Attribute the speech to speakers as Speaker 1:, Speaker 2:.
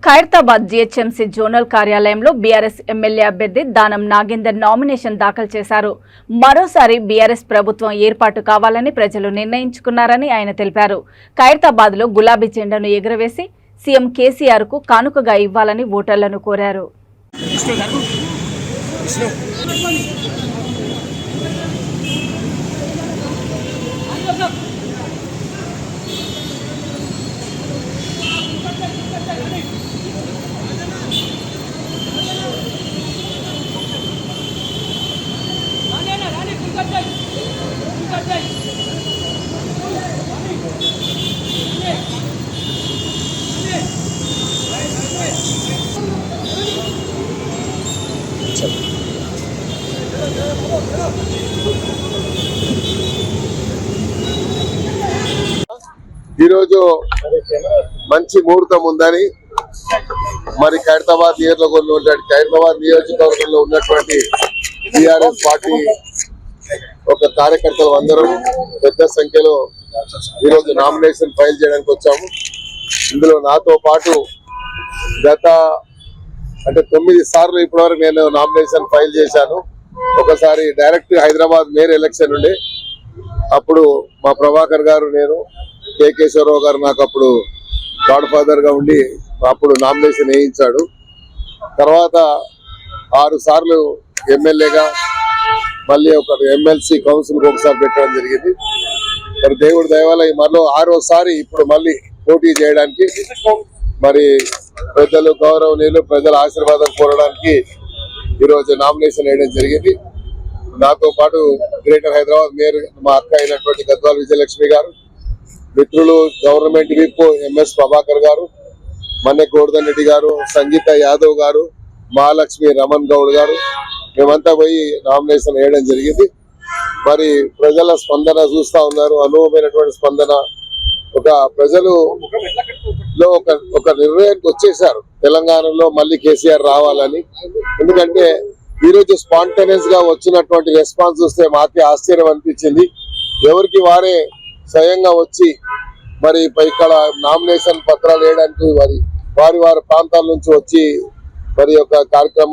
Speaker 1: Khairatabad GHMC zonal కార్యాలయంలో BRS MLA అభ్యర్థి Danam Nagender nomination దాఖలు చేశారు. మరోసారి బీఆర్ఎస్ ప్రభుత్వం ఏర్పాటు కావాలని ప్రజలు నిర్ణయించుకున్నారని ఆయన తెలిపారు. ఖైరతాబాద్లో గులాబీ జెండాను ఎగురవేసి సీఎం కేసీఆర్ కు కానుకగా ఇవ్వాలని ఓటర్లను కోరారు.
Speaker 2: ఈరోజు మంచి ముహూర్తం ఉందని మరి ఖైరతాబాద్ నియోజకవర్గంలో ఉన్నటువంటి టిఆర్ఎస్ పార్టీ ఒక కార్యకర్తలు అందరూ పెద్ద సంఖ్యలో ఈరోజు నామినేషన్ ఫైల్ చేయడానికి వచ్చాము. ఇందులో నాతో పాటు గత 9 సార్లు ఇప్పటివరకు నేను నామినేషన్ ఫైల్ చేశాను. ఒకసారి డైరెక్ట్ హైదరాబాద్ మేయర్ ఎలక్షన్ ఉండే, అప్పుడు మా ప్రభాకర్ గారు, నేను, కె కేశవరావు గారు నాకు అప్పుడు గాడ్ ఫాదర్ గా ఉండి అప్పుడు నామినేషన్ వేయించాడు. తర్వాత 6 సార్లు ఎమ్మెల్యేగా, మళ్ళీ ఒక ఎమ్మెల్సీ కౌన్సిల్ ఒకసారి పెట్టడం జరిగింది. మరి దేవుడి దయ వల్ల మరో 6వసారి ఇప్పుడు మళ్ళీ పోటీ చేయడానికి మరి పెద్దలు గౌరవనీయులు ప్రజల ఆశీర్వాదం కోరడానికి ఈరోజు నామినేషన్ వేయడం జరిగింది. నాతో పాటు గ్రేటర్ హైదరాబాద్ మేయర్ మా అక్క అయినటువంటి గద్వాల్ విజయలక్ష్మి గారు, మిత్రులు గవర్నమెంట్ విప్ ఎంఎస్ ప్రభాకర్ గారు, మన్నె గోవర్ధన్ రెడ్డి గారు, సంగీత యాదవ్ గారు, మహాలక్ష్మి రమణ్ గౌడ్ గారు, మేమంతా పోయి నామినేషన్ వేయడం జరిగింది. మరి ప్రజల స్పందన చూస్తా ఉన్నారు, అనుభవమైనటువంటి స్పందన. ఒక ప్రజలు ఒక నిర్ణయానికి వచ్చేసారు తెలంగాణలో మళ్ళీ కేసీఆర్ రావాలని. ఎందుకంటే ఈరోజు స్పాంటేనియస్ గా వచ్చినటువంటి రెస్పాన్స్ చూస్తే మాకే ఆశ్చర్యం అనిపించింది. ఎవరికి వారే స్వయంగా వచ్చి మరి ఇక్కడ నామినేషన్ పత్రాలు వేయడానికి వారి ప్రాంతాల నుంచి వచ్చి మరి యొక్క కార్యక్రమం